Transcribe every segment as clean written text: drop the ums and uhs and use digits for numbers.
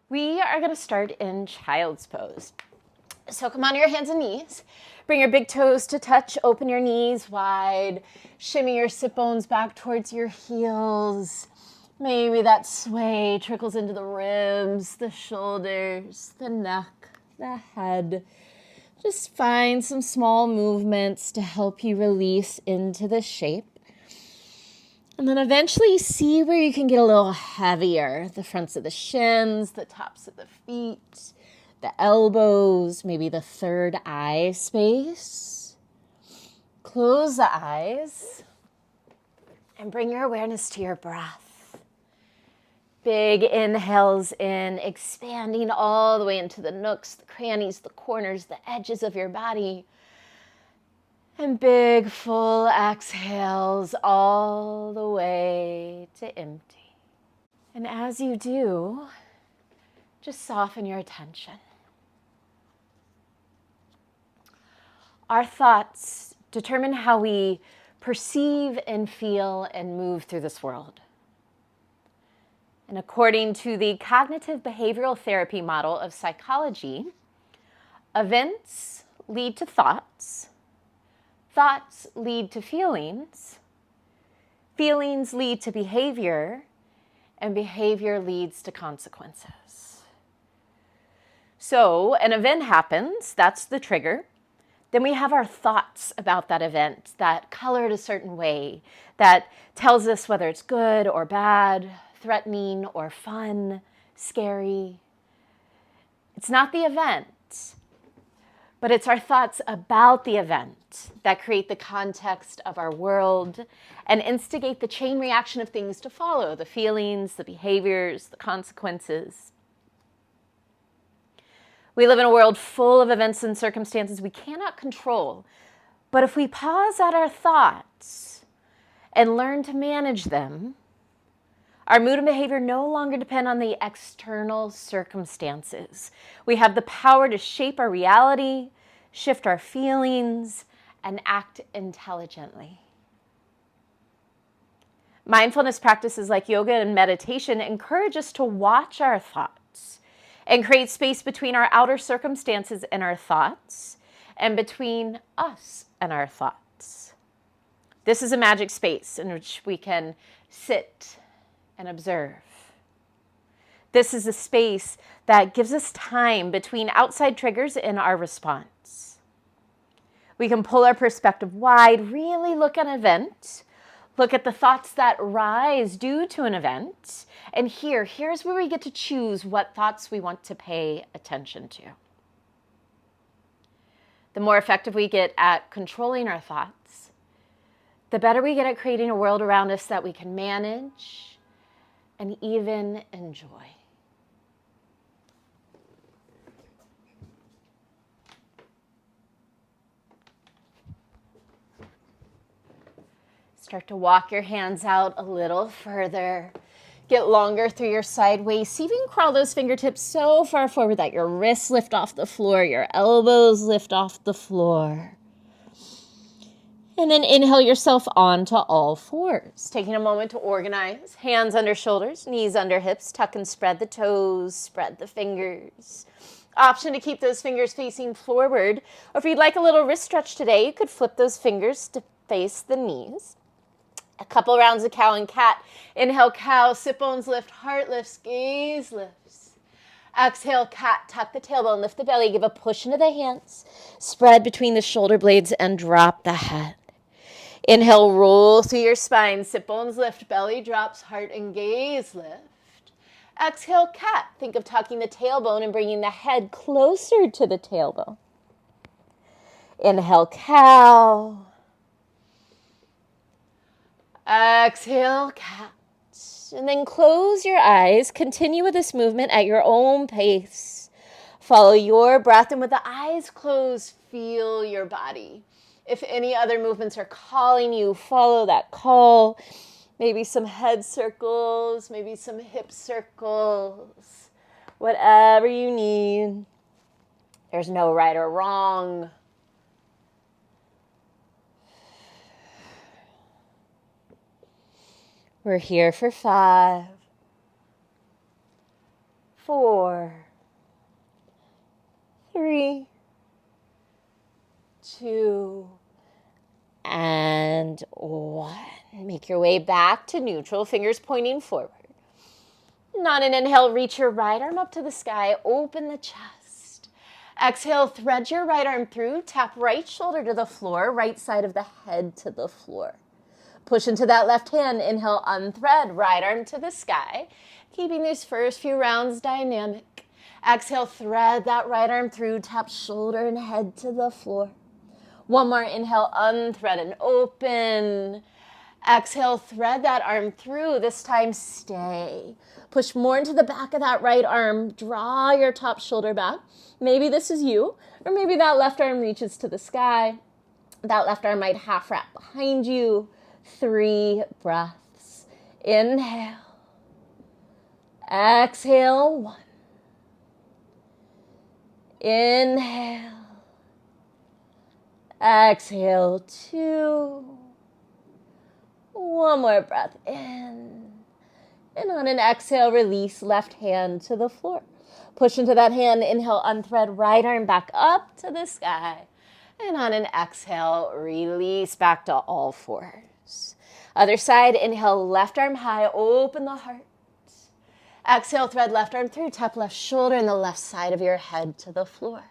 We are going to start in child's pose. So come on your hands and knees. Bring your big toes to touch. Open your knees wide. Shimmy your sit bones back towards your heels. Maybe that sway trickles into the ribs, the shoulders, the neck, the head. Just find some small movements to help you release into the shape. And then eventually see where you can get a little heavier. The fronts of the shins, the tops of the feet, the elbows, maybe the third eye space. Close the eyes and bring your awareness to your breath. Big inhales in, expanding all the way into the nooks, the crannies, the corners, the edges of your body. And big full exhales all the way to empty. And as you do, just soften your attention. Our thoughts determine how we perceive and feel and move through this world. And according to the cognitive behavioral therapy model of psychology, events lead to thoughts. Thoughts lead to feelings. Feelings lead to behavior. And behavior leads to consequences. So an event happens, that's the trigger. Then we have our thoughts about that event that color it a certain way, that tells us whether it's good or bad, threatening or fun, scary. It's not the event, but it's our thoughts about the event that create the context of our world and instigate the chain reaction of things to follow, the feelings, the behaviors, the consequences. We live in a world full of events and circumstances we cannot control, but if we pause at our thoughts and learn to manage them, our mood and behavior no longer depend on the external circumstances. We have the power to shape our reality, shift our feelings, and act intelligently. Mindfulness practices like yoga and meditation encourage us to watch our thoughts and create space between our outer circumstances and our thoughts, and between us and our thoughts. This is a magic space in which we can sit and observe. This is a space that gives us time between outside triggers and our response. We can pull our perspective wide, really look at an event, look at the thoughts that rise due to an event, and here's where we get to choose what thoughts we want to pay attention to. The more effective we get at controlling our thoughts, the better we get at creating a world around us that we can manage and even enjoy. Start to walk your hands out a little further. Get longer through your side waist. See if you can crawl those fingertips so far forward that your wrists lift off the floor, your elbows lift off the floor. And then inhale yourself onto all fours. Taking a moment to organize. Hands under shoulders, knees under hips. Tuck and spread the toes, spread the fingers. Option to keep those fingers facing forward. Or if you'd like a little wrist stretch today, you could flip those fingers to face the knees. A couple rounds of cow and cat. Inhale, cow, sit bones lift, heart lifts, gaze lifts. Exhale, cat, tuck the tailbone, lift the belly, give a push into the hands. Spread between the shoulder blades and drop the head. Inhale, roll through your spine, sit bones lift, belly drops, heart and gaze lift. Exhale, cat. Think of tucking the tailbone and bringing the head closer to the tailbone. Inhale, cow. Exhale, cat. And then close your eyes. Continue with this movement at your own pace. Follow your breath, and with the eyes closed, feel your body. If any other movements are calling you, follow that call. Maybe some head circles, maybe some hip circles. Whatever you need. There's no right or wrong. We're here for 5, 4, 3, 2, and 1. Make your way back to neutral, fingers pointing forward. And on an inhale, reach your right arm up to the sky, open the chest. Exhale, thread your right arm through, tap right shoulder to the floor, right side of the head to the floor. Push into that left hand, inhale, unthread, right arm to the sky, keeping these first few rounds dynamic. Exhale, thread that right arm through, tap shoulder and head to the floor. One more, inhale, unthread and open. Exhale, thread that arm through, this time stay. Push more into the back of that right arm, draw your top shoulder back. Maybe this is you, or maybe that left arm reaches to the sky. That left arm might half wrap behind you. 3 breaths. Inhale. Exhale, 1. Inhale. Exhale, 2. One more breath in. And on an exhale, release left hand to the floor. Push into that hand, inhale, unthread, right arm back up to the sky. And on an exhale, release back to all fours. Other side, inhale, left arm high, open the heart. Exhale, thread left arm through, tap left shoulder and the left side of your head to the floor.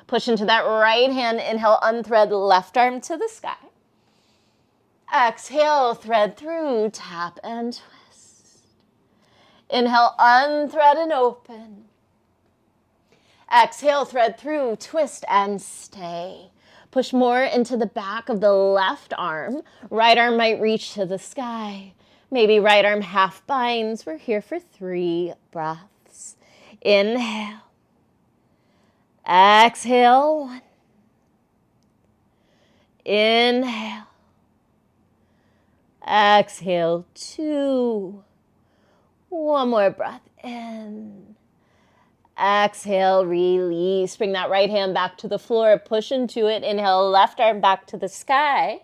Push into that right hand, inhale, unthread, left arm to the sky. Exhale, thread through, tap and twist. Inhale, unthread and open. Exhale, thread through, twist and stay. Push more into the back of the left arm. Right arm might reach to the sky. Maybe right arm half binds. We're here for 3 breaths. Inhale. Exhale, 1. Inhale. Exhale, 2. One more breath in. Exhale, release. Bring that right hand back to the floor. Push into it. Inhale, left arm back to the sky.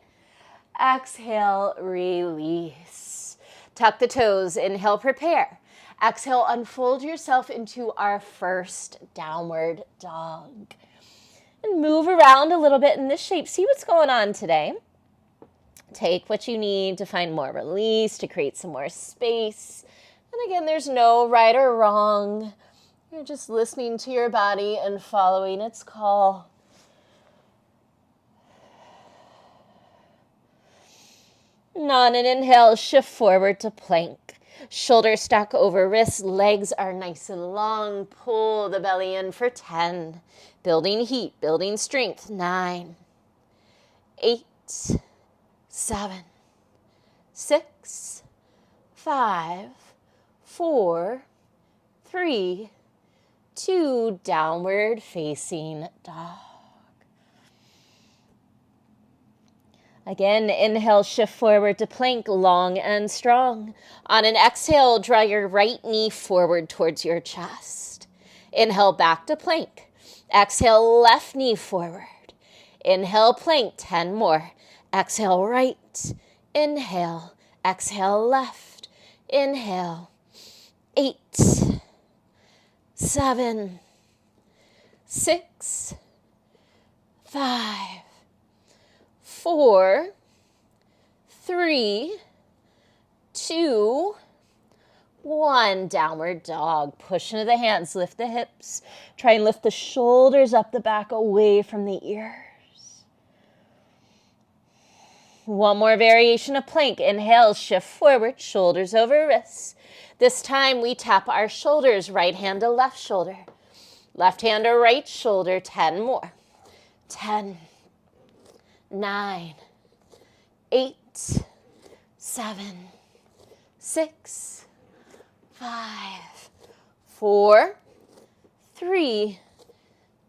Exhale, release. Tuck the toes. Inhale, prepare. Exhale, unfold yourself into our first downward dog. And move around a little bit in this shape. See what's going on today. Take what you need to find more release, to create some more space. And again, there's no right or wrong. You're just listening to your body and following its call. And on an inhale, shift forward to plank. Shoulders stack over wrists, legs are nice and long. Pull the belly in for 10. Building heat, building strength. 9, 8, 7, 6, 5, 4, 3, 2, downward facing dog. Again, inhale, shift forward to plank, long and strong. On an exhale, draw your right knee forward towards your chest. Inhale, back to plank. Exhale, left knee forward. Inhale, plank, 10 more. Exhale, right. Inhale, exhale, left. Inhale, 8, 7, 6, 5, 4, 3, 2, 1. Downward dog. Push into the hands, lift the hips. Try and lift the shoulders up the back, away from the ears. One more variation of plank. Inhale, shift forward, shoulders over wrists. This time we tap our shoulders, right hand to left shoulder. Left hand to right shoulder, 10 more. 10, 9, 8, 7, 6, 5, 4, 3,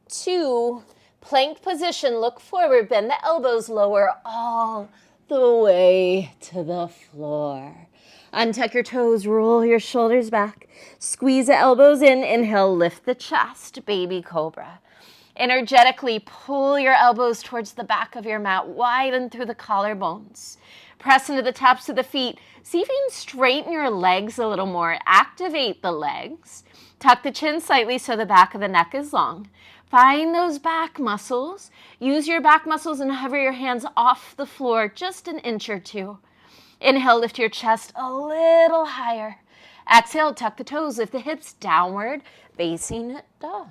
2, plank position, look forward, bend the elbows, lower all the way to the floor. Untuck your toes, roll your shoulders back, squeeze the elbows in, inhale, lift the chest, baby cobra. Energetically pull your elbows towards the back of your mat, widen through the collarbones. Press into the tops of the feet. See if you can straighten your legs a little more. Activate the legs. Tuck the chin slightly so the back of the neck is long. Find those back muscles. Use your back muscles and hover your hands off the floor just an inch or two. Inhale, lift your chest a little higher. Exhale, tuck the toes, lift the hips, downward facing dog.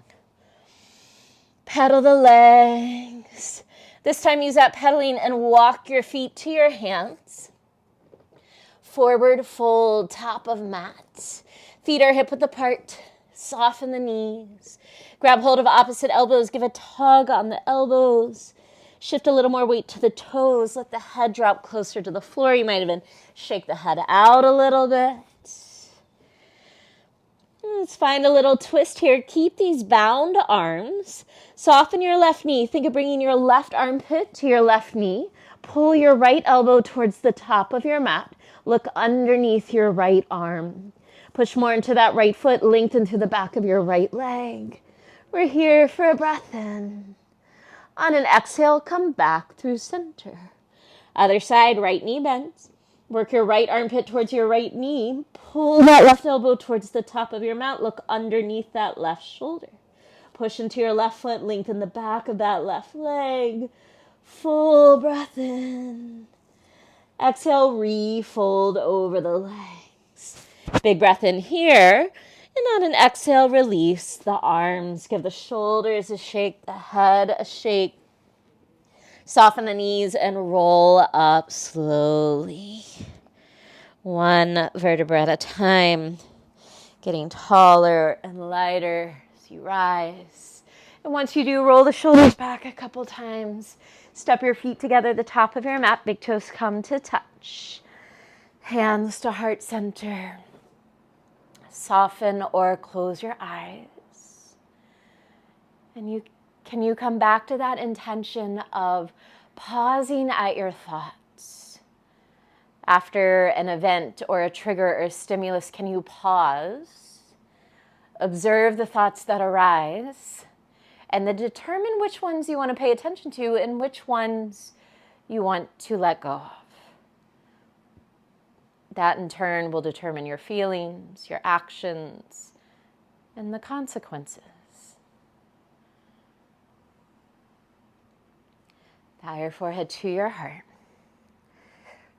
Pedal the legs. This time use that pedaling and walk your feet to your hands. Forward fold, top of mat. Feet are hip width apart. Soften the knees. Grab hold of opposite elbows. Give a tug on the elbows. Shift a little more weight to the toes. Let the head drop closer to the floor. You might even shake the head out a little bit. Let's find a little twist here. Keep these bound arms. Soften your left knee. Think of bringing your left armpit to your left knee. Pull your right elbow towards the top of your mat. Look underneath your right arm. Push more into that right foot. Lengthen through the back of your right leg. We're here for a breath in. On an exhale, come back through center. Other side, right knee bends. Work your right armpit towards your right knee. Pull that left elbow towards the top of your mat. Look underneath that left shoulder. Push into your left foot. Lengthen the back of that left leg. Full breath in. Exhale, refold over the legs. Big breath in here. And on an exhale, release the arms. Give the shoulders a shake, the head a shake. Soften the knees and roll up slowly. One vertebra at a time. Getting taller and lighter as you rise. And once you do, roll the shoulders back a couple times. Step your feet together, the top of your mat. Big toes come to touch. Hands to heart center. Soften or close your eyes. And can you come back to that intention of pausing at your thoughts? After an event or a trigger or a stimulus, can you pause, observe the thoughts that arise, and then determine which ones you want to pay attention to and which ones you want to let go of? That in turn will determine your feelings, your actions, and the consequences. Bow your forehead to your heart.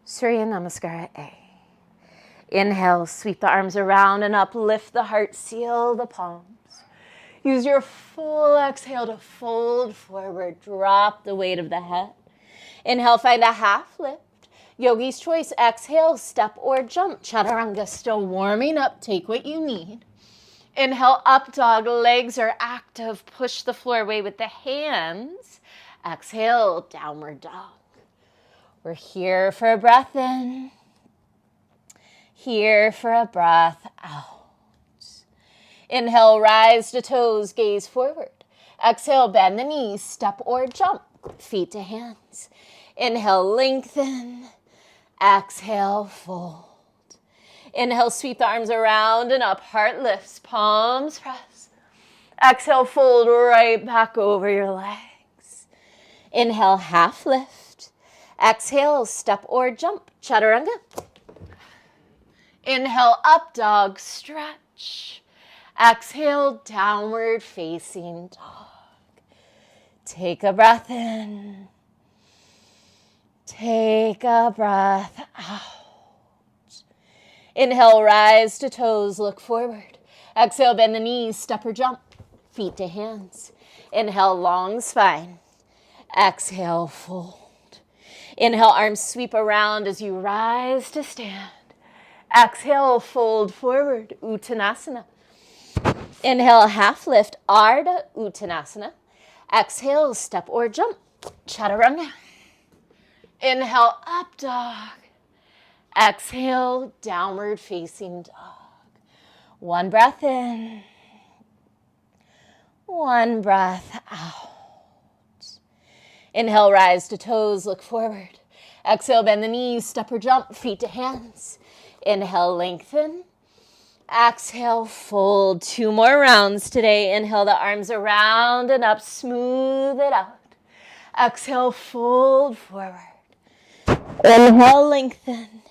Surya Namaskara A. Inhale, sweep the arms around and up, lift the heart, seal the palms. Use your full exhale to fold forward, drop the weight of the head. Inhale, find a half lift. Yogi's choice, exhale, step or jump. Chaturanga, still warming up, take what you need. Inhale, up dog, legs are active, push the floor away with the hands. Exhale, downward dog. We're here for a breath in, here for a breath out. Inhale, rise to toes, gaze forward. Exhale, bend the knees, step or jump, feet to hands. Inhale, lengthen. Exhale, fold. Inhale, sweep the arms around and up, heart lifts, palms press. Exhale, fold right back over your legs. Inhale, half lift. Exhale, step or jump, chaturanga. Inhale, up dog, stretch. Exhale, downward facing dog. Take a breath in. Take a breath out. Inhale, rise to toes, look forward. Exhale, bend the knees, step or jump, feet to hands. Inhale, long spine. Exhale, fold. Inhale, arms sweep around as you rise to stand. Exhale, fold forward, Uttanasana. Inhale, half lift, Ardha Uttanasana. Exhale, step or jump, Chaturanga. Inhale, up dog. Exhale, downward facing dog. One breath in. One breath out. Inhale, rise to toes, look forward. Exhale, bend the knees, step or jump, feet to hands. Inhale, lengthen. Exhale, fold. 2 more rounds today. Inhale the arms around and up, smooth it out. Exhale, fold forward. Inhale, lengthen.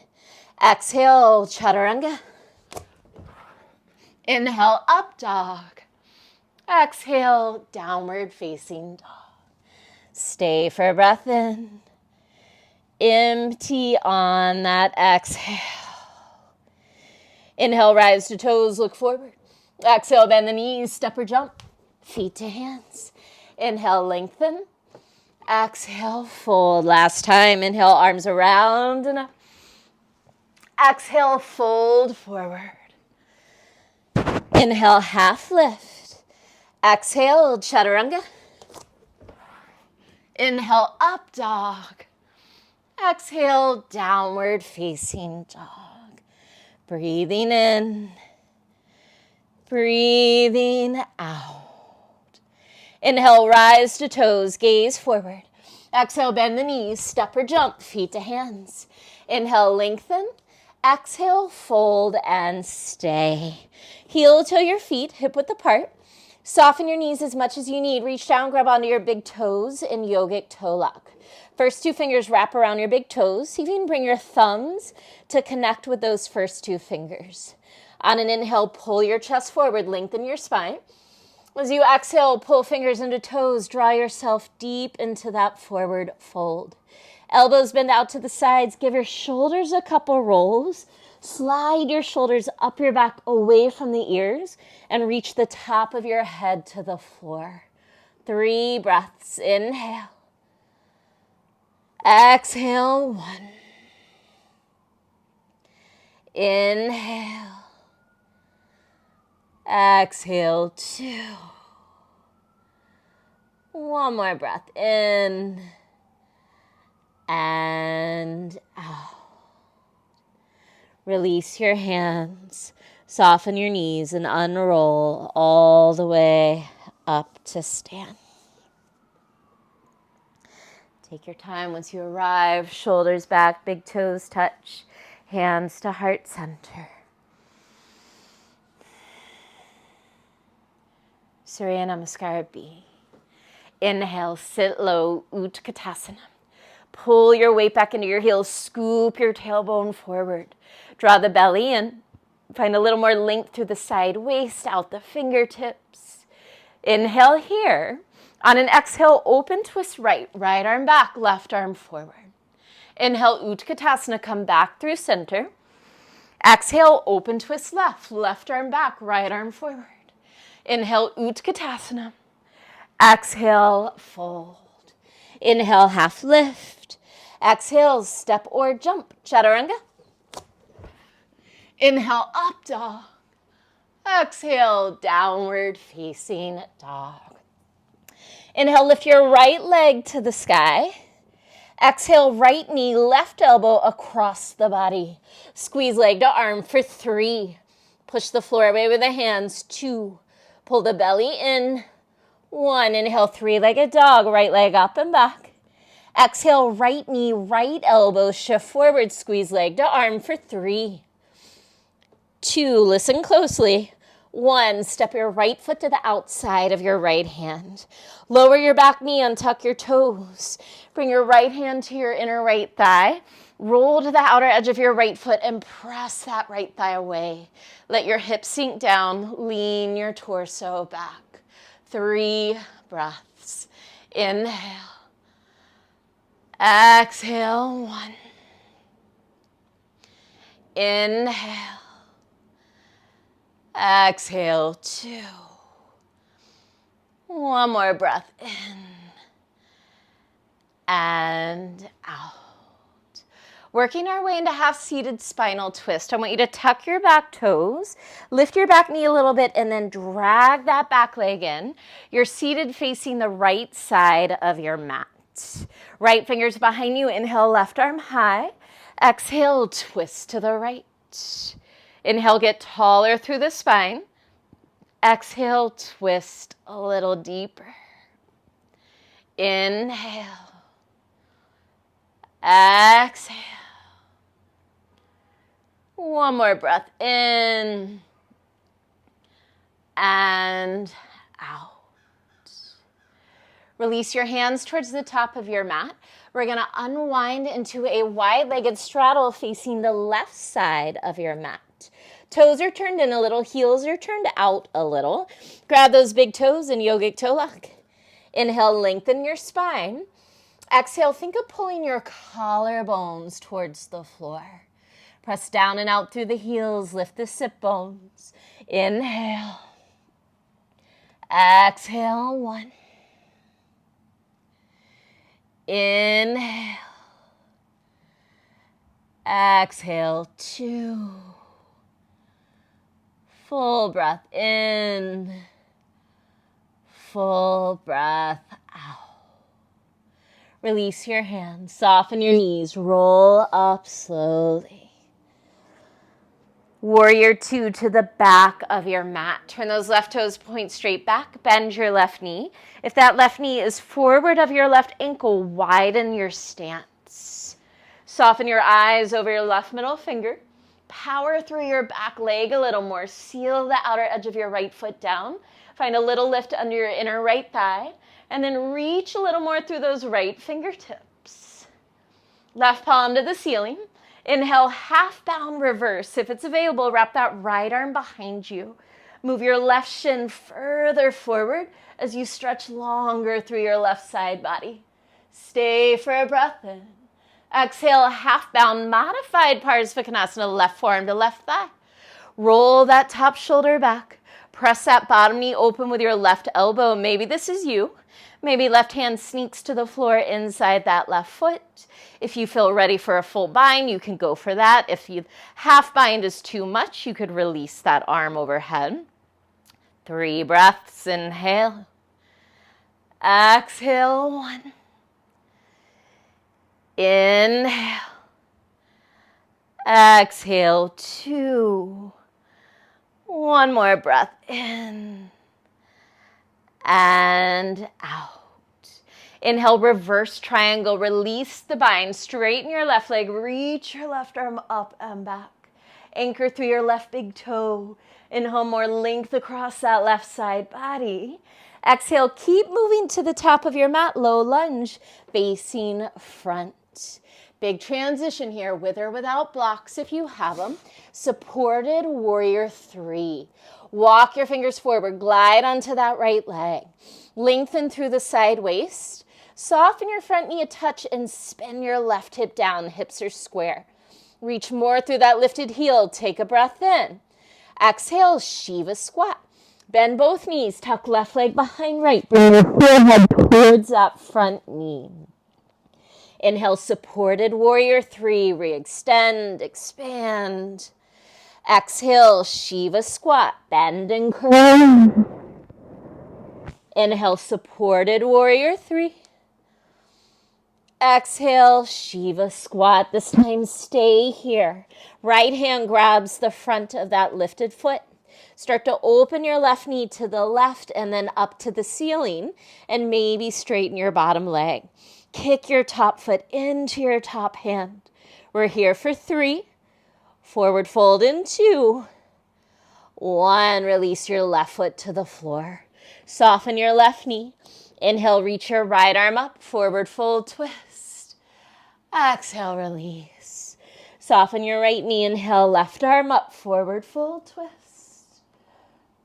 Exhale, chaturanga. Inhale, up dog. Exhale, downward facing dog. Stay for a breath in. Empty on that exhale. Inhale, rise to toes, look forward. Exhale, bend the knees, step or jump. Feet to hands. Inhale, lengthen. Exhale, fold. Last time. Inhale, arms around and up. Exhale, fold forward. Inhale, half lift. Exhale, chaturanga. Inhale, up dog. Exhale, downward facing dog. Breathing in. Breathing out. Inhale, rise to toes, gaze forward. Exhale, bend the knees, step or jump, feet to hands. Inhale, lengthen. Exhale, fold and stay. Heel to your feet, hip width apart. Soften your knees as much as you need. Reach down, grab onto your big toes in yogic toe lock. First two fingers wrap around your big toes. See if you can bring your thumbs to connect with those first two fingers. On an inhale, pull your chest forward, lengthen your spine. As you exhale, pull fingers into toes, draw yourself deep into that forward fold. Elbows bend out to the sides, give your shoulders a couple rolls. Slide your shoulders up your back away from the ears and reach the top of your head to the floor. 3 breaths, inhale. Exhale, 1. Inhale. Exhale, 2. One more breath in and out. Release your hands, soften your knees, and unroll all the way up to stand. Take your time once you arrive, shoulders back, big toes touch, hands to heart center. Surya Namaskar B. Inhale, sit low, Utkatasana. Pull your weight back into your heels, scoop your tailbone forward. Draw the belly in. Find a little more length through the side waist, out the fingertips. Inhale here. On an exhale, open twist right arm back, left arm forward. Inhale, Utkatasana, come back through center. Exhale, open twist left arm back, right arm forward. Inhale, Utkatasana. Exhale, fold. Inhale, half lift. Exhale, step or jump, chaturanga. Inhale, up dog. Exhale, downward facing dog. Inhale, lift your right leg to the sky. Exhale, right knee, left elbow across the body. Squeeze leg to arm for 3. Push the floor away with the hands, 2. Pull the belly in, 1. Inhale, 3-legged dog, right leg up and back. Exhale, right knee, right elbow, shift forward, squeeze leg to arm for 3. 2, listen closely. 1, step your right foot to the outside of your right hand. Lower your back knee, untuck your toes. Bring your right hand to your inner right thigh. Roll to the outer edge of your right foot and press that right thigh away. Let your hips sink down. Lean your torso back. 3 breaths. Inhale. Exhale, 1. Inhale. Exhale, 2. One more breath in and out. Working our way into half-seated spinal twist. I want you to tuck your back toes, lift your back knee a little bit, and then drag that back leg in. You're seated facing the right side of your mat. Right fingers behind you. Inhale, left arm high. Exhale, twist to the right. Inhale, get taller through the spine. Exhale, twist a little deeper. Inhale. Exhale. One more breath in and out. Release your hands towards the top of your mat. We're going to unwind into a wide-legged straddle facing the left side of your mat. Toes are turned in a little, heels are turned out a little. Grab those big toes in yogic toe lock. Inhale, lengthen your spine. Exhale, think of pulling your collarbones towards the floor. Press down and out through the heels, lift the sit bones. Inhale. Exhale, 1. Inhale. Exhale, 2. Full breath in. Full breath out. Release your hands. Soften your knees. Roll up slowly. Warrior 2 to the back of your mat. Turn those left toes, point straight back. Bend your left knee. If that left knee is forward of your left ankle, widen your stance. Soften your eyes over your left middle finger. Power through your back leg a little more. Seal the outer edge of your right foot down. Find a little lift under your inner right thigh. And then reach a little more through those right fingertips. Left palm to the ceiling. Inhale, half bound reverse. If it's available, wrap that right arm behind you. Move your left shin further forward as you stretch longer through your left side body. Stay for a breath in. Exhale, half bound, modified Parsvakonasana, left forearm to left thigh. Roll that top shoulder back. Press that bottom knee open with your left elbow. Maybe this is you. Maybe left hand sneaks to the floor inside that left foot. If you feel ready for a full bind, you can go for that. If you half bind is too much, you could release that arm overhead. 3 breaths. Inhale. Exhale, 1. Inhale. Exhale, 2. One more breath in and out. Inhale, reverse triangle. Release the bind. Straighten your left leg. Reach your left arm up and back. Anchor through your left big toe. Inhale, more length across that left side body. Exhale, keep moving to the top of your mat. Low lunge, facing front. Big transition here, with or without blocks if you have them. Supported warrior 3. Walk your fingers forward. Glide onto that right leg. Lengthen through the side waist. Soften your front knee a touch and spin your left hip down. Hips are square. Reach more through that lifted heel. Take a breath in. Exhale, Shiva squat. Bend both knees. Tuck left leg behind right. Bring your forehead towards that front knee. Inhale, supported warrior 3. Re-extend, expand. Exhale, Shiva squat. Bend and curl. Inhale, supported warrior 3. Exhale, Shiva squat. This time stay here. Right hand grabs the front of that lifted foot. Start to open your left knee to the left and then up to the ceiling, and maybe straighten your bottom leg. Kick your top foot into your top hand. We're here for 3. Forward fold in 2. 1. Release your left foot to the floor. Soften your left knee. Inhale, reach your right arm up. Forward fold, twist. Exhale, release. Soften your right knee. Inhale, left arm up. Forward fold, twist.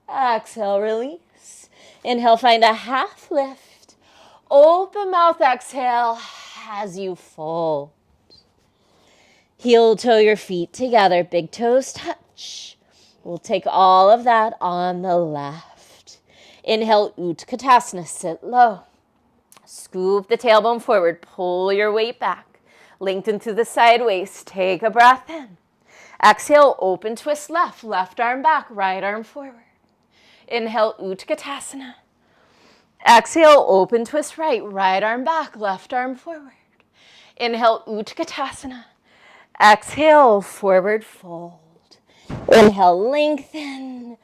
Exhale, release. Inhale, find a half lift. Open mouth, exhale as you fold. Heel toe your feet together. Big toes touch. We'll take all of that on the left. Inhale, Utkatasana, sit low. Scoop the tailbone forward. Pull your weight back. Lengthen through the side waist. Take a breath in. Exhale, open twist left. Left arm back, right arm forward. Inhale, Utkatasana. Exhale, open twist right. Right arm back, left arm forward. Inhale, Utkatasana. Exhale, forward fold. Inhale, lengthen.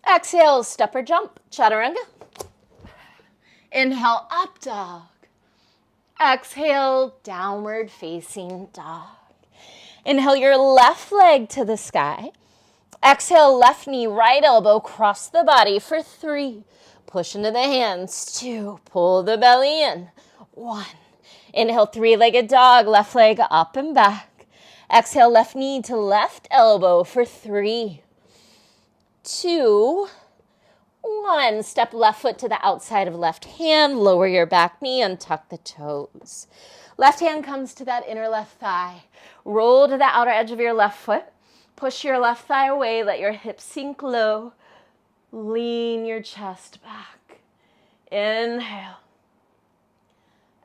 Exhale, step or jump, chaturanga. Inhale, up dog. Exhale, downward facing dog. Inhale your left leg to the sky. Exhale, left knee, right elbow, cross the body for 3. push into the hands. 2, pull the belly in. 1. Inhale, 3-legged dog, left leg up and back. Exhale, left knee to left elbow for 3, 2, 1. Step left foot to the outside of left hand. Lower your back knee and tuck the toes. Left hand comes to that inner left thigh. Roll to the outer edge of your left foot. Push your left thigh away. Let your hips sink low. Lean your chest back. Inhale.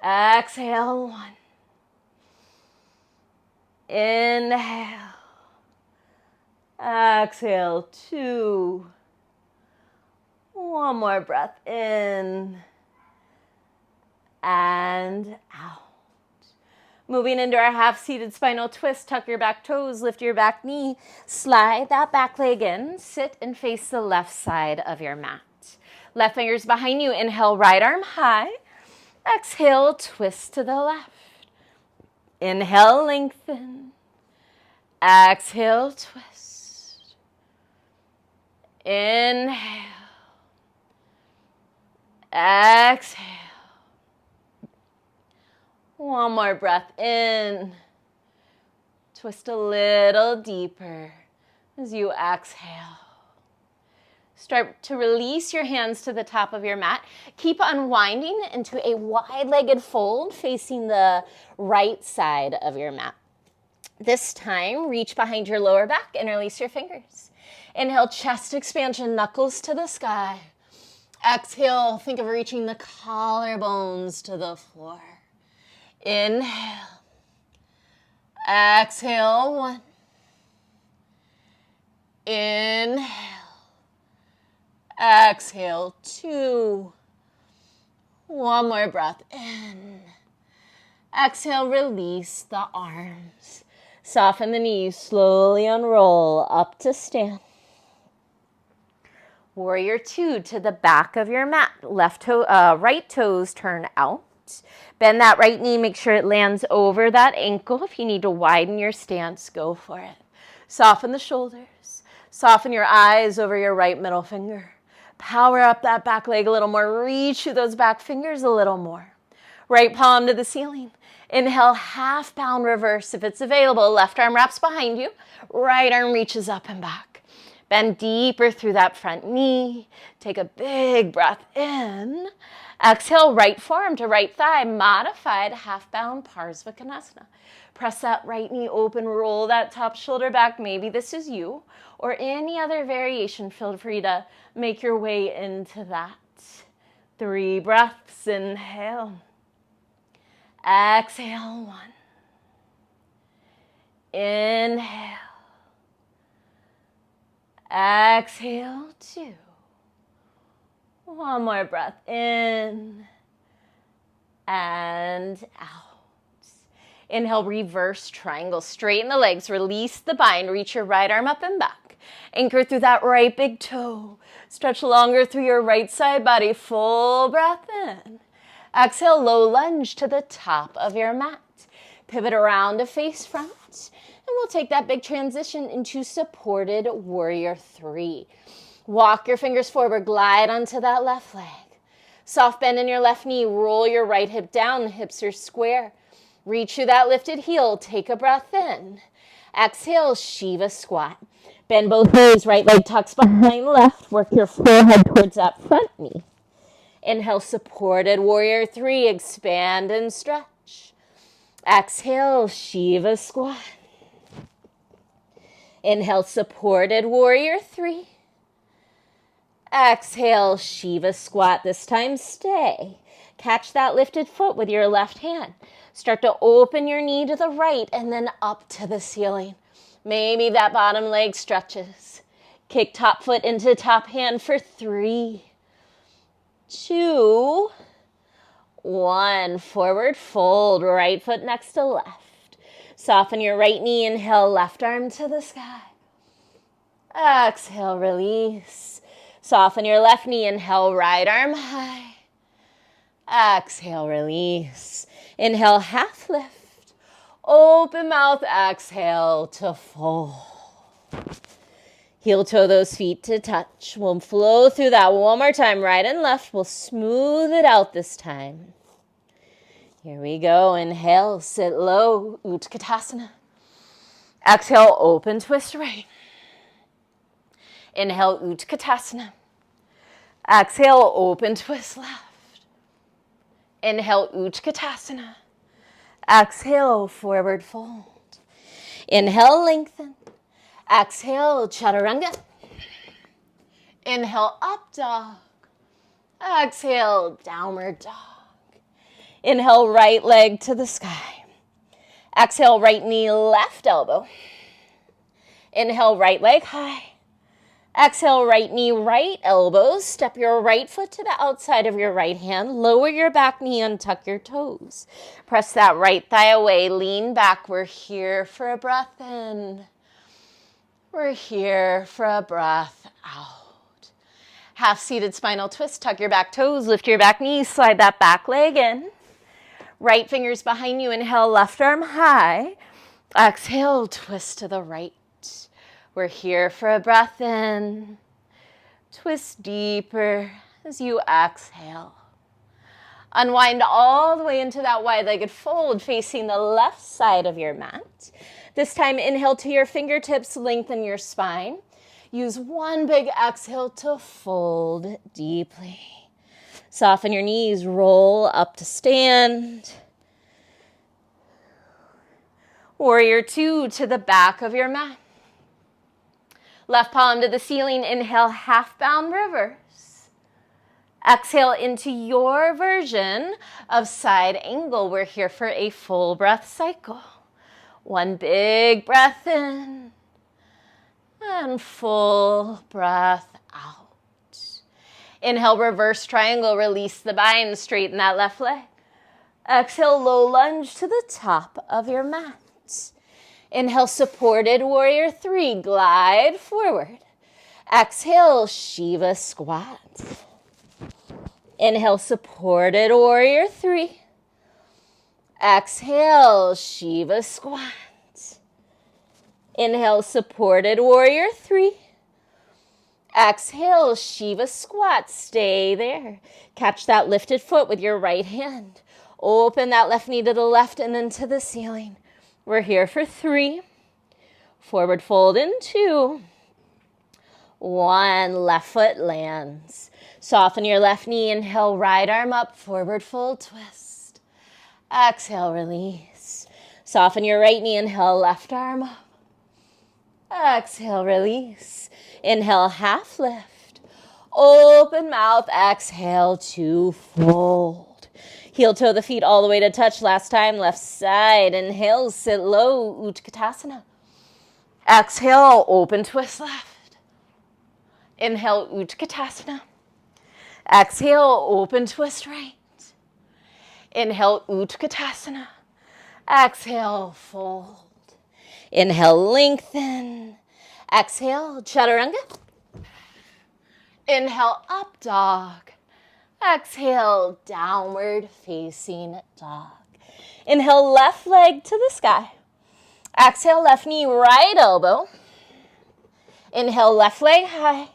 Exhale, 1. Inhale. Exhale, 2. One more breath in and out. Moving into our half-seated spinal twist, tuck your back toes, lift your back knee, slide that back leg in, sit and face the left side of your mat. Left fingers behind you, inhale, right arm high. Exhale, twist to the left. Inhale, lengthen. Exhale, twist. Inhale. Exhale. One more breath in. Twist a little deeper as you exhale. Start to release your hands to the top of your mat. Keep unwinding into a wide-legged fold facing the right side of your mat. This time, reach behind your lower back and release your fingers. Inhale, chest expansion, knuckles to the sky. Exhale, think of reaching the collarbones to the floor. Inhale. Exhale, 1. Inhale. Exhale, 2. One more breath in. Exhale, release the arms. Soften the knees, slowly unroll up to stand. Warrior 2 to the back of your mat. Right toes turn out. Bend that right knee, make sure it lands over that ankle. If you need to widen your stance, go for it. Soften the shoulders. Soften your eyes over your right middle finger. Power up that back leg a little more. Reach through those back fingers a little more. Right palm to the ceiling. Inhale, half pound reverse if it's available. Left arm wraps behind you. Right arm reaches up and back. Bend deeper through that front knee. Take a big breath in. Exhale, right forearm to right thigh. Modified half bound Parsvakonasana. Press that right knee open. Roll that top shoulder back. Maybe this is you. Or any other variation. Feel free to make your way into that. 3 breaths. Inhale. Exhale, 1. Inhale. Exhale, 2. One more breath in and out. Inhale, reverse triangle. Straighten the legs, release the bind, reach your right arm up and back. Anchor through that right big toe. Stretch longer through your right side body. Full breath in. Exhale, low lunge to the top of your mat. Pivot around to face front. And we'll take that big transition into supported warrior 3. Walk your fingers forward, glide onto that left leg. Soft bend in your left knee, roll your right hip down, hips are square. Reach through that lifted heel, take a breath in. Exhale, Shiva squat. Bend both knees, right leg tucks behind left, work your forehead towards that front knee. Inhale, supported warrior 3, expand and stretch. Exhale, Shiva squat. Inhale, supported warrior 3. Exhale, Shiva squat. This time, stay. Catch that lifted foot with your left hand. Start to open your knee to the right and then up to the ceiling. Maybe that bottom leg stretches. Kick top foot into top hand for 3, 2, 1. Forward fold, right foot next to left. Soften your right knee, inhale, left arm to the sky. Exhale, release. Soften your left knee, inhale, right arm high. Exhale, release. Inhale, half lift. Open mouth, exhale to fold. Heel toe those feet to touch. We'll flow through that one more time. Right and left. We'll smooth it out this time. Here we go. Inhale, sit low, Utkatasana. Exhale, open twist right. Inhale, Utkatasana. Exhale, open twist left. Inhale, Utkatasana. Exhale, forward fold. Inhale, lengthen. Exhale, chaturanga. Inhale, up dog. Exhale, downward dog. Inhale, right leg to the sky. Exhale, right knee, left elbow. Inhale, right leg high. Exhale, right knee, right elbow. Step your right foot to the outside of your right hand. Lower your back knee and tuck your toes. Press that right thigh away. Lean back. We're here for a breath in. We're here for a breath out. Half-seated spinal twist. Tuck your back toes. Lift your back knee. Slide that back leg in. Right fingers behind you. Inhale, left arm high. Exhale, twist to the right. We're here for a breath in. Twist deeper as you exhale. Unwind all the way into that wide-legged fold facing the left side of your mat. This time, inhale to your fingertips, lengthen your spine. Use one big exhale to fold deeply. Soften your knees, roll up to stand. Warrior two to the back of your mat. Left palm to the ceiling, inhale, half bound reverse. Exhale into your version of side angle. We're here for a full breath cycle. One big breath in and full breath out. Inhale, reverse triangle, release the bind, straighten that left leg. Exhale, low lunge to the top of your mat. Inhale, supported warrior three, glide forward. Exhale, Shiva squat. Inhale, supported warrior three. Exhale, Shiva squat. Inhale, supported warrior three. Exhale, Shiva squat. Stay there. Catch that lifted foot with your right hand. Open that left knee to the left and then to the ceiling. We're here for three. Forward fold in two. One, left foot lands. Soften your left knee. Inhale, right arm up, forward fold twist. Exhale, release. Soften your right knee. Inhale, left arm up. Exhale, release. Inhale, half lift. Open mouth. Exhale to fold. Heel toe the feet all the way to touch. Last time, left side. Inhale, sit low, Utkatasana. Exhale, open twist left. Inhale, Utkatasana. Exhale, open twist right. Inhale, Utkatasana. Exhale, fold. Inhale, lengthen. Exhale, chaturanga. Inhale, up dog. Exhale, downward facing dog. Inhale, left leg to the sky. Exhale, left knee, right elbow. Inhale, left leg high.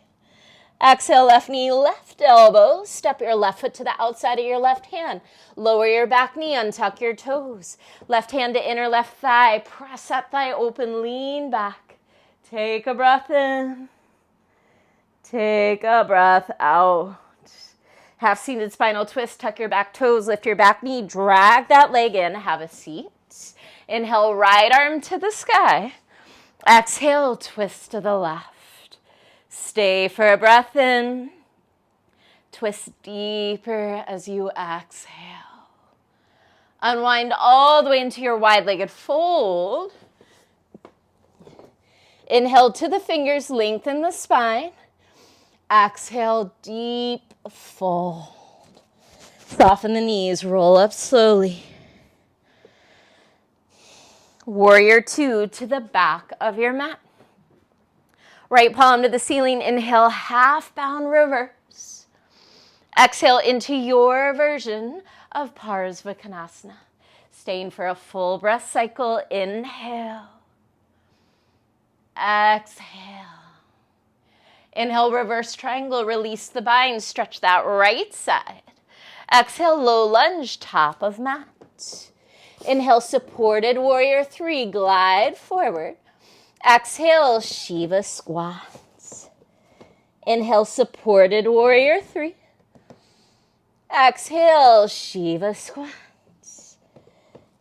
Exhale, left knee, left elbow. Step your left foot to the outside of your left hand. Lower your back knee, untuck your toes. Left hand to inner left thigh. Press that thigh open, lean back. Take a breath in. Take a breath out. Half-seated spinal twist, tuck your back toes, lift your back knee, drag that leg in, have a seat. Inhale, right arm to the sky. Exhale, twist to the left. Stay for a breath in. Twist deeper as you exhale. Unwind all the way into your wide-legged fold. Inhale to the fingers, lengthen the spine. Exhale, deep fold. Soften the knees, roll up slowly. Warrior two to the back of your mat. Right palm to the ceiling, inhale, half bound reverse. Exhale into your version of Parsvakonasana. Staying for a full breath cycle, inhale. Exhale. Inhale, reverse triangle, release the bind, stretch that right side. Exhale, low lunge, top of mat. Inhale, supported warrior 3, glide forward. Exhale, Shiva squats. Inhale, supported warrior 3. Exhale, Shiva squats.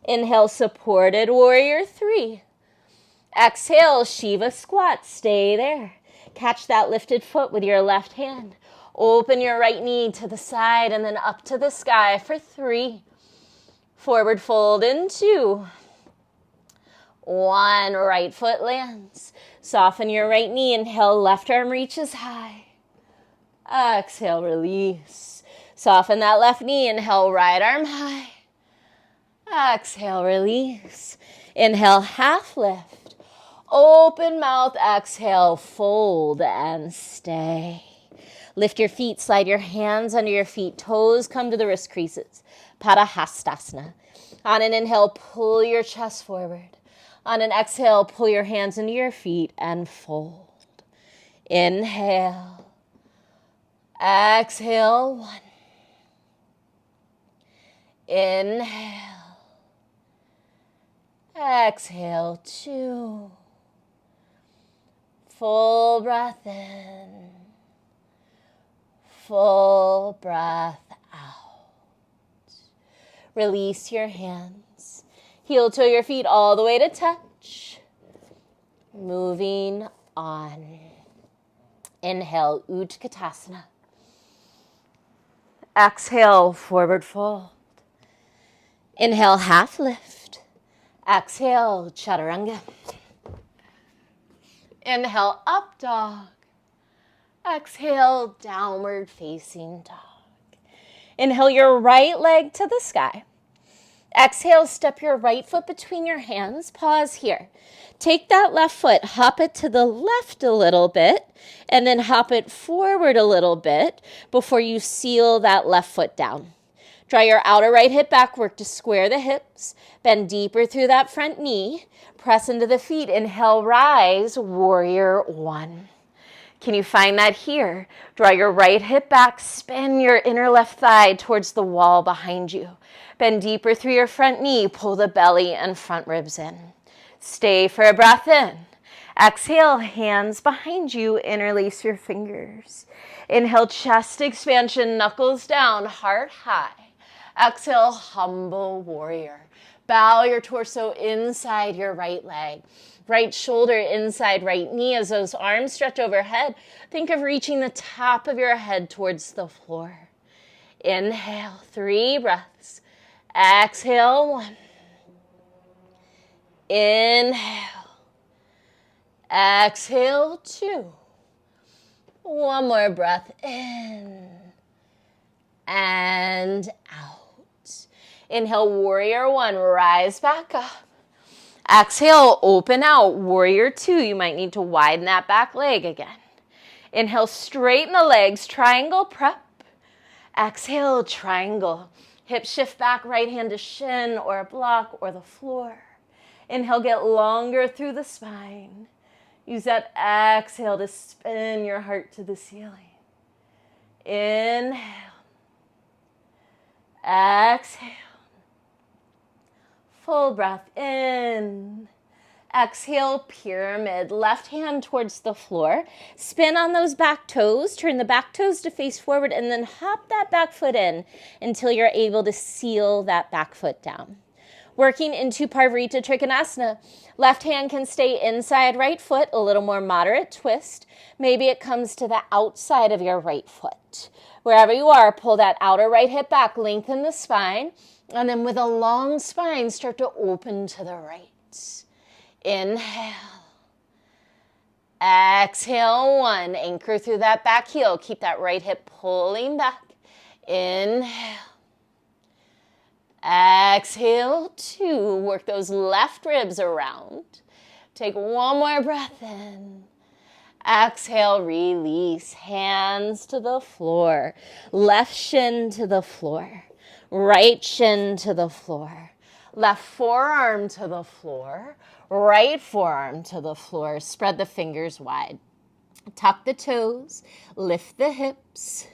Inhale, supported warrior 3. Exhale, Shiva squats. Stay there. Catch that lifted foot with your left hand. Open your right knee to the side and then up to the sky for 3. Forward fold in 2. 1, right foot lands. Soften your right knee. Inhale, left arm reaches high. Exhale, release. Soften that left knee. Inhale, right arm high. Exhale, release. Inhale, half lift. Open mouth, exhale, fold and stay. Lift your feet, slide your hands under your feet. Toes come to the wrist creases. Padahastasana. On an inhale, pull your chest forward. On an exhale, pull your hands into your feet and fold. Inhale. Exhale, 1. Inhale. Exhale, 2. Full breath in. Full breath out. Release your hands. Heel toe your feet all the way to touch. Moving on. Inhale, Utkatasana. Exhale, forward fold. Inhale, half lift. Exhale, Chaturanga. Inhale, up dog. Exhale, downward facing dog. Inhale your right leg to the sky. Exhale, step your right foot between your hands. Pause here. Take that left foot, hop it to the left a little bit, and then hop it forward a little bit before you seal that left foot down. Draw your outer right hip back, work to square the hips. Bend deeper through that front knee. Press into the feet. Inhale, rise, warrior 1. Can you find that here? Draw your right hip back, spin your inner left thigh towards the wall behind you. Bend deeper through your front knee, pull the belly and front ribs in. Stay for a breath in. Exhale, hands behind you, interlace your fingers. Inhale, chest expansion, knuckles down, heart high. Exhale, humble warrior. Bow your torso inside your right leg. Right shoulder inside right knee as those arms stretch overhead. Think of reaching the top of your head towards the floor. Inhale, 3 breaths. Exhale, 1. Inhale. Exhale, 2. One more breath in and out. Inhale, warrior 1, rise back up. Exhale, open out, warrior 2. You might need to widen that back leg again. Inhale, straighten the legs, triangle prep. Exhale, triangle. Hip shift back, right hand to shin or a block or the floor. Inhale, get longer through the spine. Use that exhale to spin your heart to the ceiling. Inhale. Exhale. Full breath in. Exhale, pyramid. Left hand towards the floor. Spin on those back toes. Turn the back toes to face forward and then hop that back foot in until you're able to seal that back foot down. Working into Parvarita Trikonasana. Left hand can stay inside right foot, a little more moderate twist. Maybe it comes to the outside of your right foot. Wherever you are, pull that outer right hip back, lengthen the spine, and then with a long spine, start to open to the right. Inhale. Exhale, 1. Anchor through that back heel. Keep that right hip pulling back. Inhale. Exhale, 2. Work those left ribs around. Take one more breath in. Exhale, release. Hands to the floor. Left shin to the floor. Right shin to the floor. Left forearm to the floor. Right forearm to the floor. Spread the fingers wide. Tuck the toes, lift the hips,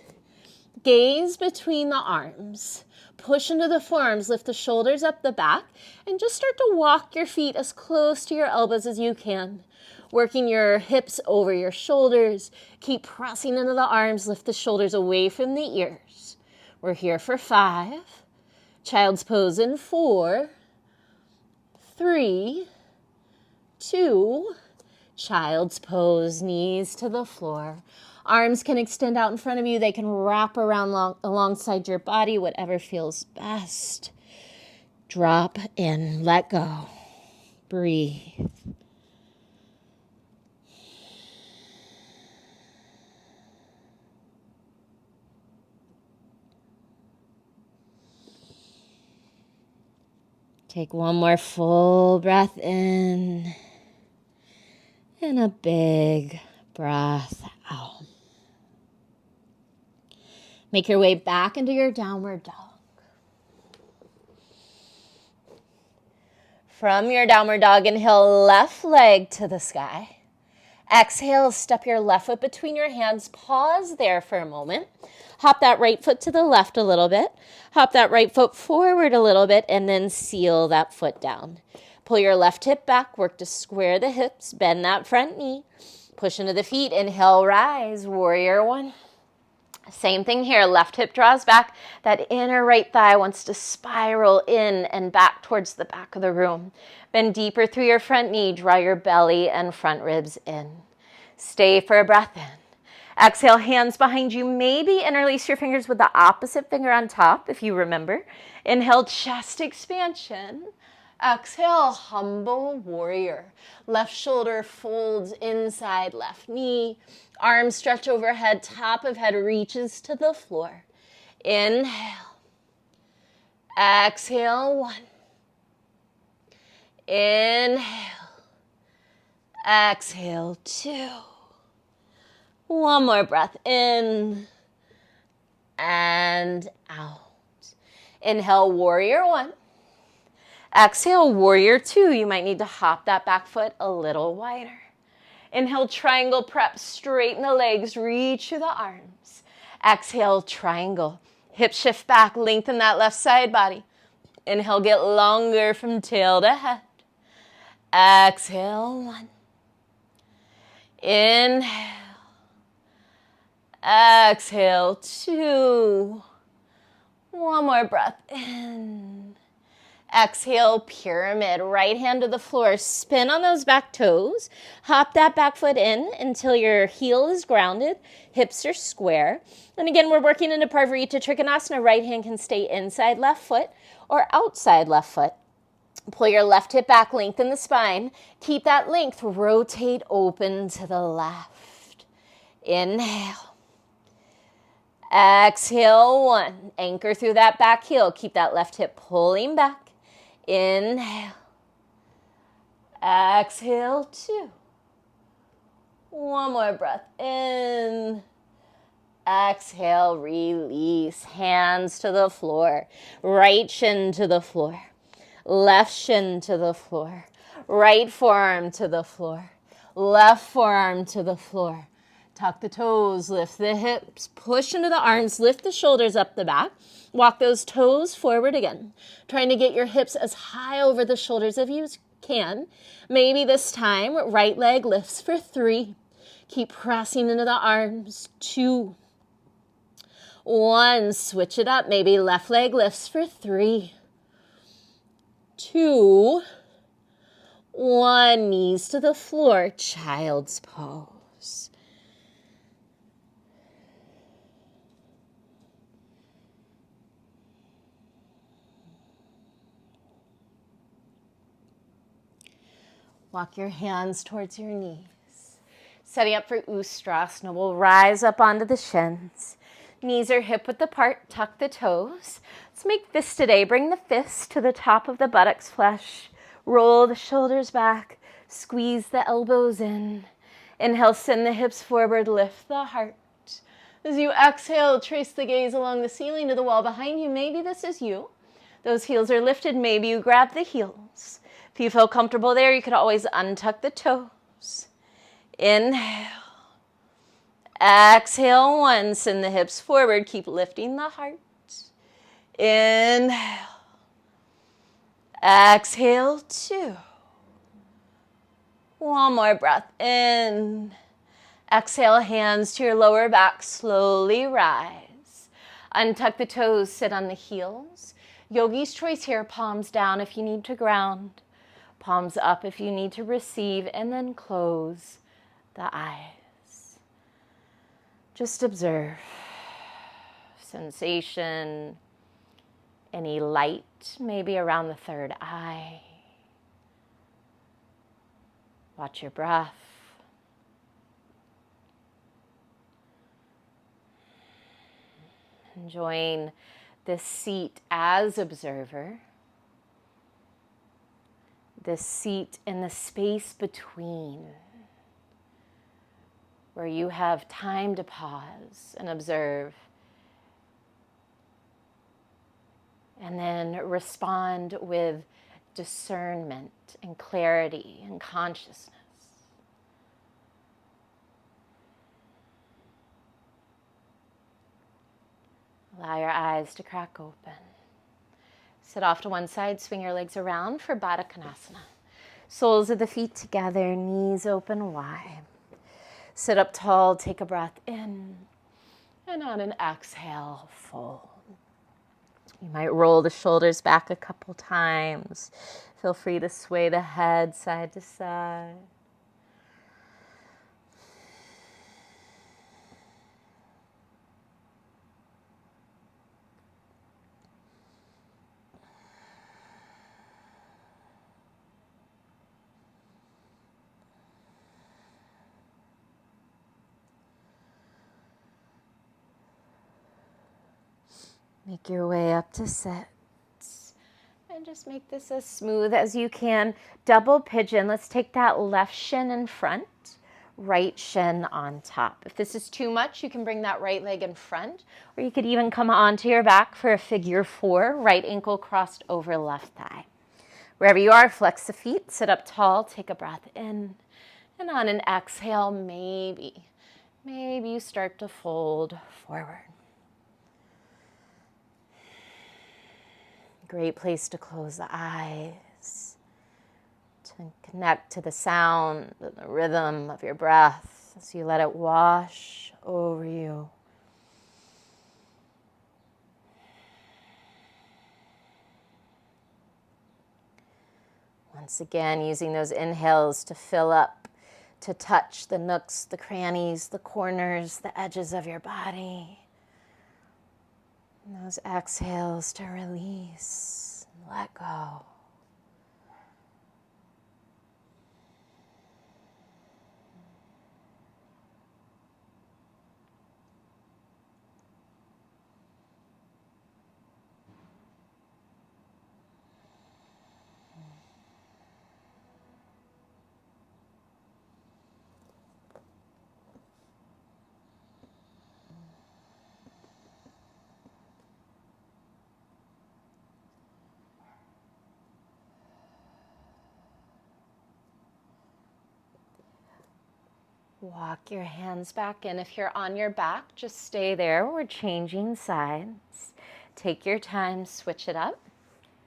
gaze between the arms. Push into the forearms, lift the shoulders up the back, and just start to walk your feet as close to your elbows as you can. Working your hips over your shoulders. Keep pressing into the arms, lift the shoulders away from the ears. We're here for 5. Child's pose in 4, 3, 2, child's pose, knees to the floor. Arms can extend out in front of you. They can wrap around alongside your body, whatever feels best. Drop in, let go. Breathe. Take one more full breath in and a big breath out. Make your way back into your downward dog. From your downward dog, inhale, left leg to the sky. Exhale, step your left foot between your hands. Pause there for a moment. Hop that right foot to the left a little bit. Hop that right foot forward a little bit, and then seal that foot down. Pull your left hip back. Work to square the hips. Bend that front knee. Push into the feet. Inhale, rise. Warrior 1. Same thing here. Left hip draws back. That inner right thigh wants to spiral in and back towards the back of the room. Bend deeper through your front knee. Draw your belly and front ribs in. Stay for a breath in. Exhale, hands behind you. Maybe interlace your fingers with the opposite finger on top, if you remember. Inhale, chest expansion. Exhale, humble warrior. Left shoulder folds inside left knee. Arms stretch overhead. Top of head reaches to the floor. Inhale. Exhale, 1. Inhale. Exhale, 2. One more breath in and out. Inhale, warrior 1. Exhale, warrior 2. You might need to hop that back foot a little wider. Inhale, triangle prep. Straighten the legs. Reach through the arms. Exhale, triangle. Hip shift back. Lengthen that left side body. Inhale, get longer from tail to head. Exhale, 1. Inhale. Exhale, 2. One more breath in. Exhale, pyramid. Right hand to the floor. Spin on those back toes. Hop that back foot in until your heel is grounded. Hips are square. And again, we're working into Parvarita Trikonasana. Right hand can stay inside left foot or outside left foot. Pull your left hip back, lengthen the spine. Keep that length. Rotate open to the left. Inhale. Exhale, 1. Anchor through that back heel. Keep that left hip pulling back. Inhale. Exhale, 2. One more breath in. Exhale, release. Hands to the floor. Right shin to the floor. Left shin to the floor. Right forearm to the floor. Left forearm to the floor. Tuck the toes, lift the hips, push into the arms, lift the shoulders up the back. Walk those toes forward again. Trying to get your hips as high over the shoulders as you can. Maybe this time, right leg lifts for 3. Keep pressing into the arms. 2. 1. Switch it up. Maybe left leg lifts for 3. 2. 1. Knees to the floor. Child's pose. Walk your hands towards your knees. Setting up for Ustrasana. We'll rise up onto the shins. Knees are hip width apart. Tuck the toes. Let's make fists today. Bring the fists to the top of the buttocks flesh. Roll the shoulders back. Squeeze the elbows in. Inhale, send the hips forward. Lift the heart. As you exhale, trace the gaze along the ceiling to the wall behind you. Maybe this is you. Those heels are lifted. Maybe you grab the heels. If you feel comfortable there, you could always untuck the toes. Inhale. Exhale one, send the hips forward. Keep lifting the heart. Inhale. Exhale two. One more breath in. Exhale, hands to your lower back, slowly rise. Untuck the toes, sit on the heels. Yogi's choice here, palms down if you need to ground. Palms up if you need to receive, and then close the eyes. Just observe sensation, any light maybe around the third eye. Watch your breath. Enjoying this seat as observer. This seat in the space between, where you have time to pause and observe, and then respond with discernment and clarity and consciousness. Allow your eyes to crack open. Sit off to one side, swing your legs around for Baddha Konasana. Soles of the feet together, knees open wide. Sit up tall, take a breath in, and on an exhale, fold. You might roll the shoulders back a couple times. Feel free to sway the head side to side. Make your way up to sit. And just make this as smooth as you can. Double pigeon. Let's take that left shin in front, right shin on top. If this is too much, you can bring that right leg in front, or you could even come onto your back for a figure four, right ankle crossed over left thigh. Wherever you are, flex the feet, sit up tall, take a breath in, and on an exhale, maybe you start to fold forward. Great place to close the eyes, to connect to the sound and the rhythm of your breath as you let it wash over you. Once again, using those inhales to fill up, to touch the nooks, the crannies, the corners, the edges of your body. And those exhales to release and let go. Walk your hands back in. If you're on your back, just stay there. We're changing sides. Take your time, switch it up.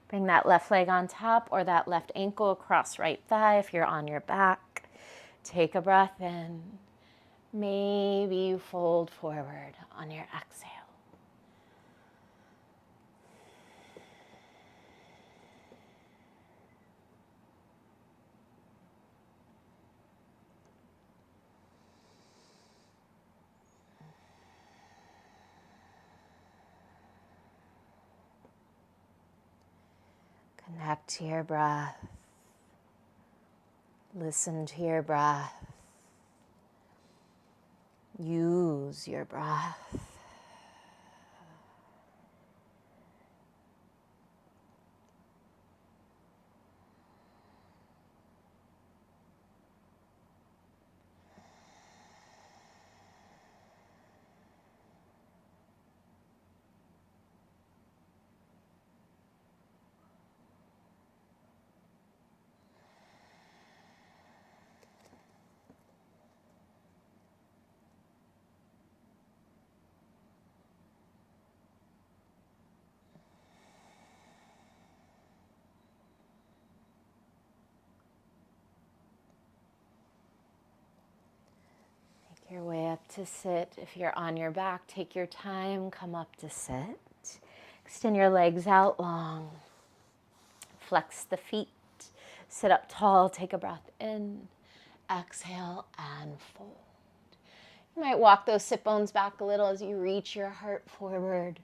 Bring that left leg on top or that left ankle across right thigh if you're on your back. Take a breath in. Maybe you fold forward on your exhale. Connect to your breath. Listen to your breath. Use your breath. up to sit. If you're on your back, take your time, come up to sit. Extend your legs out long. Flex the feet. Sit up tall, take a breath in. Exhale and fold. You might walk those sit bones back a little as you reach your heart forward.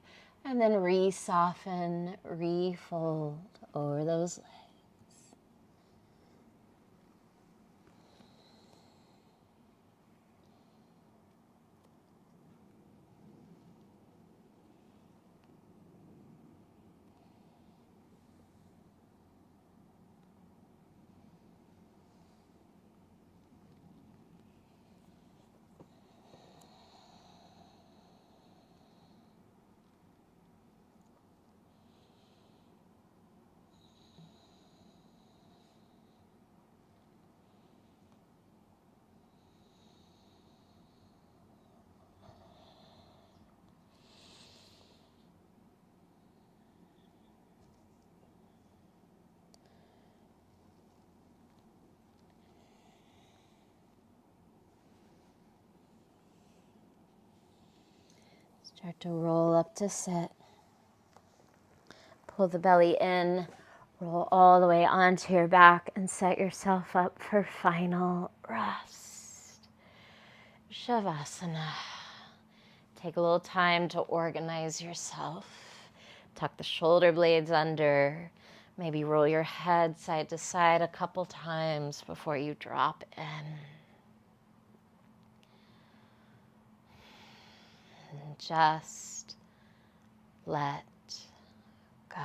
And then re-soften, refold over those legs. Start to roll up to sit. Pull the belly in, roll all the way onto your back and set yourself up for final rest. Shavasana. Take a little time to organize yourself. Tuck the shoulder blades under. Maybe roll your head side to side a couple times before you drop in. And just let go.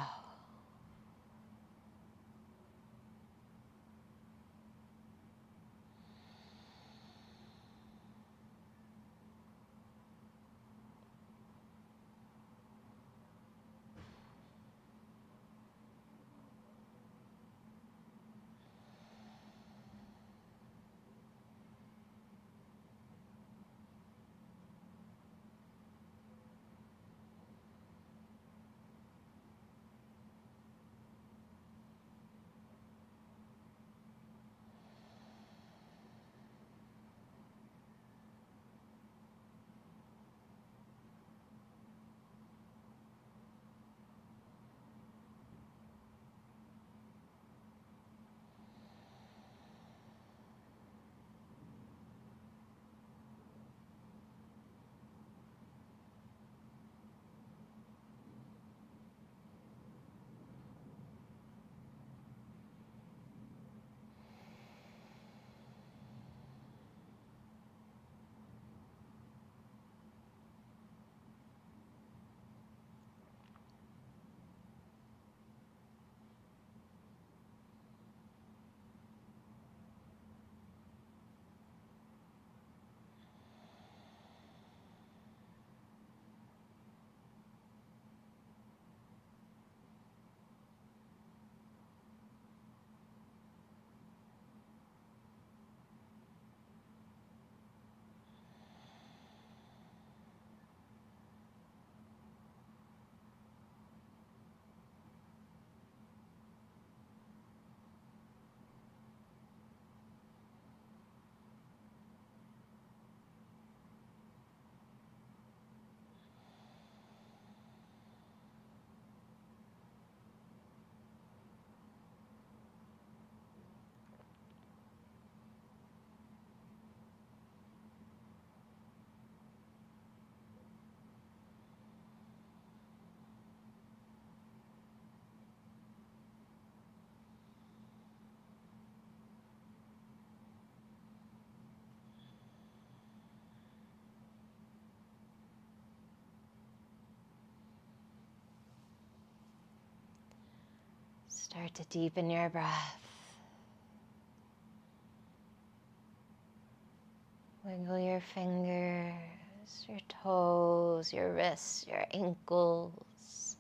Start to deepen your breath. Wiggle your fingers, your toes, your wrists, your ankles.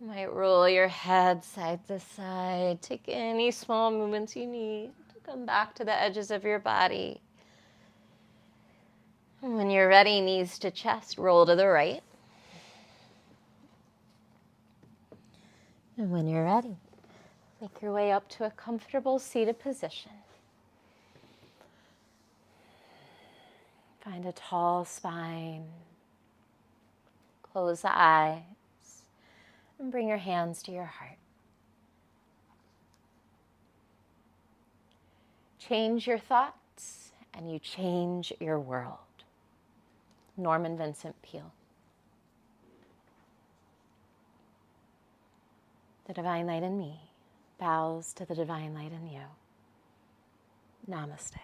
You might roll your head side to side. Take any small movements you need to come back to the edges of your body. And when you're ready, knees to chest, roll to the right. And when you're ready, make your way up to a comfortable seated position. Find a tall spine. Close the eyes and bring your hands to your heart. Change your thoughts and you change your world. Norman Vincent Peale. The divine light in me bows to the divine light in you. Namaste.